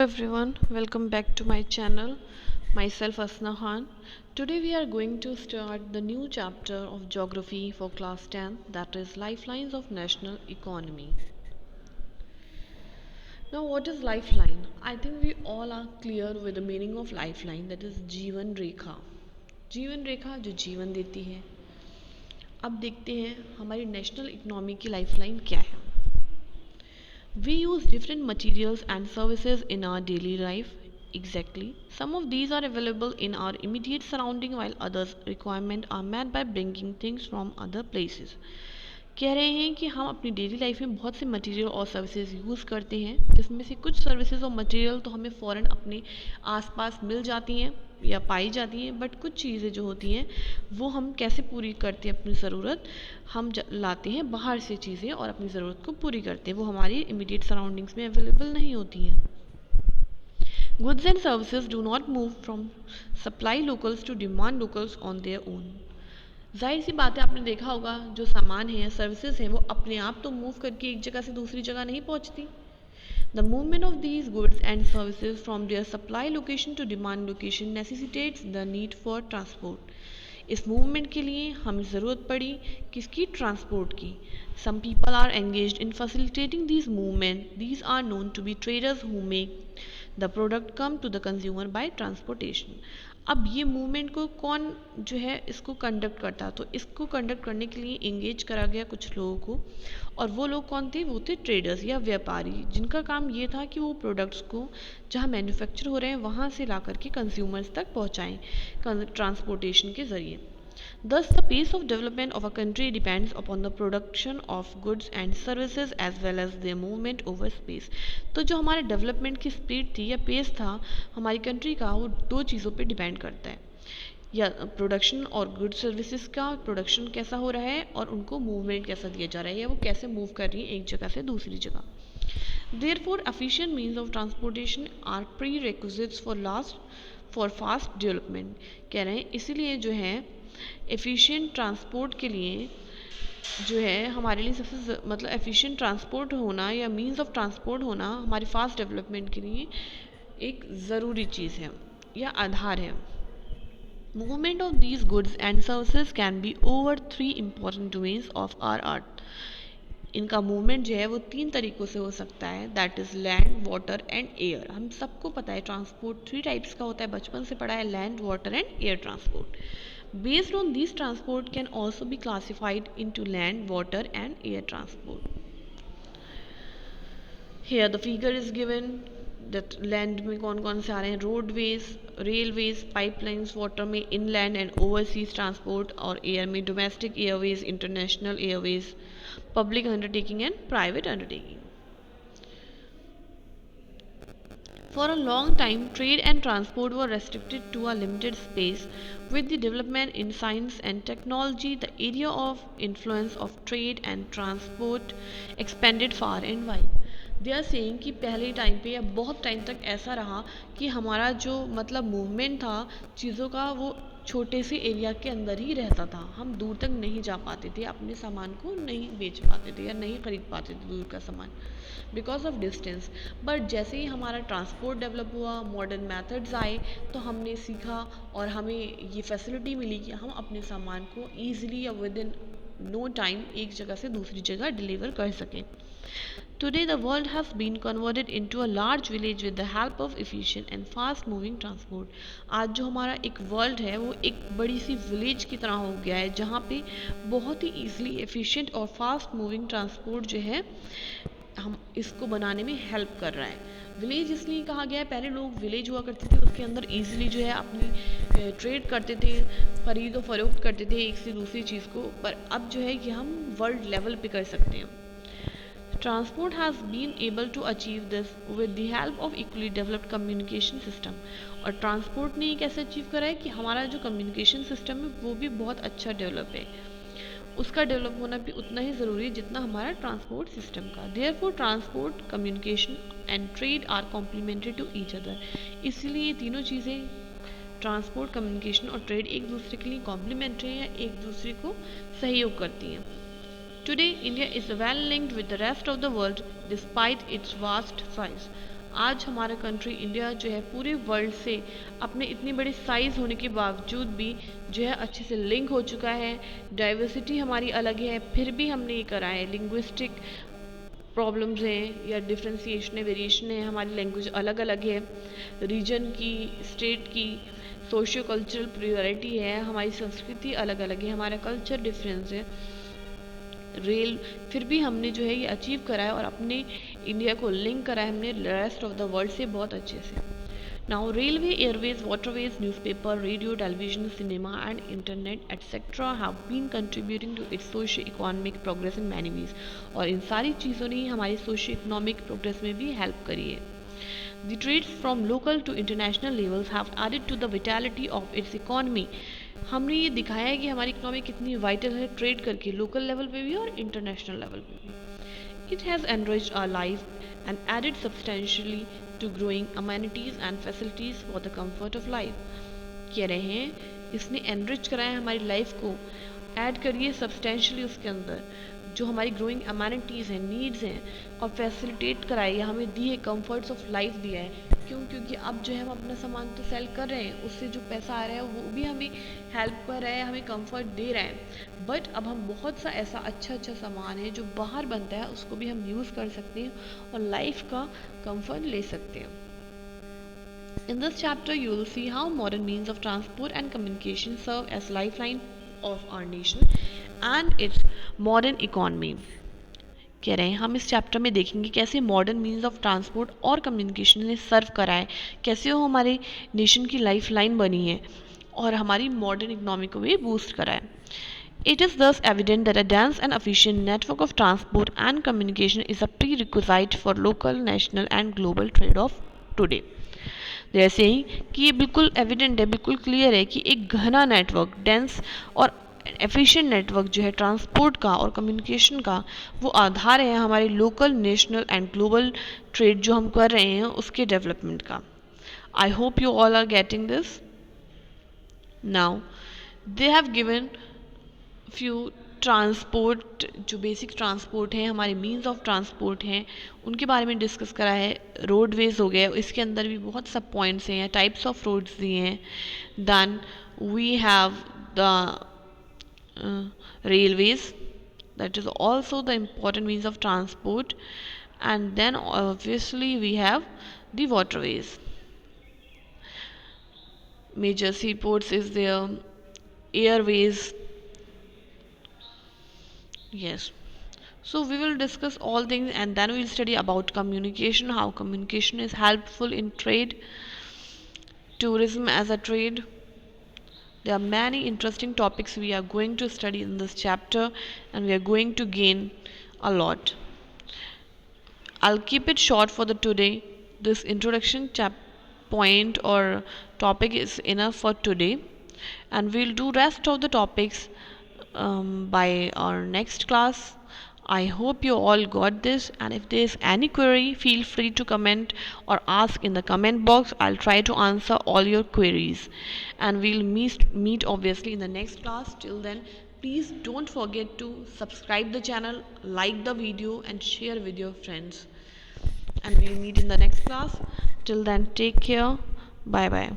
Everyone, welcome back to my channel. Myself Asna Khan. Today we are going to start the new chapter of geography for class 10, that is lifelines of national economy. Now what is lifeline? I think we all are clear with the meaning of lifeline, that is जीवन रेखा. जीवन रेखा जो जीवन देती है. अब देखते हैं हमारी नेशनल इकोनॉमी की लाइफलाइन क्या है. We use different materials and services in our daily life. Exactly. Some of these are available in our immediate surrounding while others requirements are met by bringing things from other places. कह रहे हैं कि हम अपनी daily life में बहुत से material और सर्विसेज यूज़ करते हैं, जिसमें से कुछ सर्विसेज और मटेरियल तो हमें फ़ौरन अपने आसपास मिल जाती हैं या पाई जाती हैं, बट कुछ चीज़ें जो होती हैं वो हम कैसे पूरी करते हैं अपनी ज़रूरत, हम लाते हैं बाहर से चीज़ें और अपनी ज़रूरत को पूरी करते हैं, वो हमारी इमीडिएट सराउंडिंग्स में अवेलेबल नहीं होती हैं. Goods and services do not move from supply locals to demand locals on their own. जाहिर सी बात है, आपने देखा होगा जो सामान है सर्विसेज हैं वो अपने आप तो मूव करके एक जगह से दूसरी जगह नहीं पहुंचती. The movement of these goods and services from their supply location to demand location necessitates the need for transport. इस मूवमेंट के लिए हमें ज़रूरत पड़ी किसकी? ट्रांसपोर्ट की. Some people are engaged in facilitating this movement. These are known to be traders who make the product come to the consumer by transportation. अब ये मूवमेंट को कौन जो है इसको कंडक्ट करता है, तो इसको कंडक्ट करने के लिए एंगेज करा गया कुछ लोगों को, और वो लोग कौन थे? वो थे ट्रेडर्स या व्यापारी, जिनका काम ये था कि वो प्रोडक्ट्स को जहाँ मैन्युफैक्चर हो रहे हैं वहाँ से ला करके कंज्यूमर्स तक पहुँचाएँ ट्रांसपोर्टेशन के ज़रिए. Thus, the pace of development of a country depends upon the production of goods and services as well as their movement over space. तो जो हमारे डेवलपमेंट की स्पीड थी या पेस था हमारी कंट्री का, वो दो चीज़ों पे डिपेंड करता है, या प्रोडक्शन और गुड सर्विसेज का प्रोडक्शन कैसा हो रहा है और उनको मूवमेंट कैसा दिया जा रहा है या वो कैसे मूव कर रही है एक जगह से दूसरी जगह. Therefore, efficient means of transportation are prerequisites for fast development. कह रहे हैं इसीलिए जो है एफिशिएंट ट्रांसपोर्ट के लिए जो है हमारे लिए सबसे मतलब एफिशिएंट ट्रांसपोर्ट होना या मींस ऑफ ट्रांसपोर्ट होना हमारे फास्ट डेवलपमेंट के लिए एक ज़रूरी चीज़ है या आधार है. Movement of these goods and services can be over three important domains of our art. इनका मूवमेंट जो है वो तीन तरीक़ों से हो सकता है, that is land, water and air. हम सबको पता है ट्रांसपोर्ट थ्री टाइप्स का होता है, बचपन से पढ़ा है, land, water and air transport. Based on these, transport can also be classified into land, water and air transport. Here the figure is given that land में कौन कौन से आ रहे हैं? रोडवेज, रेलवेज, पाइपलाइंस, वाटर में इनलैंड एंड ओवरसीज ट्रांसपोर्ट, और air में domestic Airways, international Airways, public undertaking and private undertaking. For a long time, trade and transport were restricted to a limited space. With the development in science and technology, the area of influence of trade and transport expanded far and wide. They are saying कि पहले time पे या बहुत time तक ऐसा रहा कि हमारा जो मतलब मूवमेंट था चीज़ों का वो छोटे से एरिया के अंदर ही रहता था. हम दूर तक नहीं जा पाते थे, अपने सामान को नहीं बेच पाते थे या नहीं ख़रीद पाते थे दूर का सामान बिकॉज ऑफ डिस्टेंस. बट जैसे ही हमारा ट्रांसपोर्ट डेवलप हुआ, मॉडर्न मेथड्स आए, तो हमने सीखा और हमें ये फैसिलिटी मिली कि हम अपने सामान को ईजिली या विद इन नो टाइम एक जगह से दूसरी जगह डिलीवर कर सकें. Today, the world has been converted into a large village with the help of efficient and fast moving transport. आज जो हमारा एक वर्ल्ड है वो एक बड़ी सी विलेज की तरह हो गया है, जहाँ पे बहुत ही ईजिली एफिशिएंट और फास्ट मूविंग ट्रांसपोर्ट जो है हम इसको बनाने में हेल्प कर रहा है. विलेज इसलिए कहा गया है, पहले लोग विलेज हुआ करते थे, उसके अंदर ईजिली जो है अपनी ट्रेड करते थे, खरीद और फरोख्त करते थे एक से दूसरी चीज़ को, पर अब जो है कि हम वर्ल्ड लेवल पे कर सकते हैं. Transport has been able to achieve this with the help of equally developed communication system. और ट्रांसपोर्ट ने कैसे अचीव करा है कि हमारा जो कम्युनिकेशन सिस्टम है वो भी बहुत अच्छा डेवलप है. उसका डेवलप होना भी उतना ही ज़रूरी है जितना हमारा ट्रांसपोर्ट सिस्टम का. Therefore transport, communication and trade are complementary to each other. इसलिए ये तीनों चीज़ें ट्रांसपोर्ट, कम्युनिकेशन और ट्रेड एक दूसरे के लिए कॉम्प्लीमेंट्री हैं, एक दूसरे को सहयोग करती हैं. Today, India is well linked with the rest of the world despite its vast size. आज हमारा कंट्री इंडिया जो है पूरे वर्ल्ड से अपने इतनी बड़ी साइज़ होने के बावजूद भी जो है अच्छे से लिंक हो चुका है। डाइवर्सिटी हमारी अलग है, फिर भी हमने ये करा है। लिंग्विस्टिक प्रॉब्लम्स हैं या डिफ्रेंसिएशन है, वेरिएशन है, हमारी लैंग्वेज अलग अलग है, रीजन की, स्टेट की सोशियो कल्चरल प्रियोरिटी है, हमारी संस्कृति अलग अलग है, हमारा कल्चर डिफरेंस है। रेल फिर भी हमने जो है ये अचीव करा है और अपने इंडिया को लिंक करा है हमने रेस्ट ऑफ द वर्ल्ड से बहुत अच्छे से। Now railways, airways, waterways, newspaper, radio, television, cinema and internet etcetera have been contributing to its socio economic progress in many ways. और इन सारी चीज़ों ने हमारी सोशियो इकोनॉमिक प्रोग्रेस में भी हेल्प करी है। The trades from local to international levels have added to the vitality of its economy। हमने ये दिखाया है कि हमारी इकोनॉमी कितनी वाइटल है ट्रेड करके, लोकल लेवल पे भी और इंटरनेशनल लेवल पे भी। It has enriched our life and added substantially to growing amenities and facilities for the comfort of life। कह रहे हैं इसने एनरिच कराया हमारी लाइफ को, ऐड करिए सब्सटेंशियली उसके अंदर जो हमारी ग्रोइंग अमेनिटीज़ हैं, नीड्स हैं, और फैसिलिटेट कराई है, हमें दी है, कंफर्ट्स ऑफ लाइफ दिया है। क्यों? क्योंकि अब जो है हम अपना सामान तो सेल कर रहे हैं, उससे जो पैसा आ रहा है वो भी हमें हेल्प कर रहा है, हमें कंफर्ट दे रहा है। बट अब हम बहुत सा ऐसा अच्छा अच्छा सामान है जो बाहर बनता है उसको भी हम यूज़ कर सकते हैं और लाइफ का कंफर्ट ले सकते हैं। In this chapter, you will see how modern means of transport and communication serve as lifeline of our nation and its modern economy। कह रहे हैं हम इस चैप्टर में देखेंगे कैसे मॉडर्न मीन्स ऑफ ट्रांसपोर्ट और कम्युनिकेशन ने सर्व करा है, कैसे वो हमारे नेशन की लाइफ लाइन बनी है और हमारी मॉडर्न इकोनॉमी को भी बूस्ट करा है। It is thus evident that a dense and efficient network of transport and communication is a prerequisite for local, national and global trade of today। जैसे ही कि ये बिल्कुल एविडेंट है, बिल्कुल क्लियर है कि एक घना नेटवर्क, डेंस और एफिशिएंट नेटवर्क जो है ट्रांसपोर्ट का और कम्युनिकेशन का, वो आधार है हमारे local, national and global trade जो हम कर रहे हैं उसके डेवलपमेंट का। I hope you all are getting this. Now they have given few transport, जो बेसिक ट्रांसपोर्ट है, हमारे मीन्स ऑफ ट्रांसपोर्ट हैं, उनके बारे में डिस्कस करा है। रोडवेज हो गए, इसके अंदर भी बहुत सब पॉइंट्स हैं, टाइप्स ऑफ रोड्स दिए हैं। Then we have the railways, that is also the important means of transport, and then obviously we have the waterways. Major seaports is there, airways, yes. So we will discuss all things and then we will study about communication, how communication is helpful in trade, tourism as a trade. There are many interesting topics we are going to study in this chapter and we are going to gain a lot. I'll keep it short for the today. This introduction point or topic is enough for today, and we'll do rest of the topics by our next class. I hope you all got this, and if there is any query, feel free to comment or ask in the comment box. I'll try to answer all your queries, and we'll meet obviously in the next class. Till then, please don't forget to subscribe the channel, like the video and share with your friends, and we'll meet in the next class. Till then, take care. Bye bye.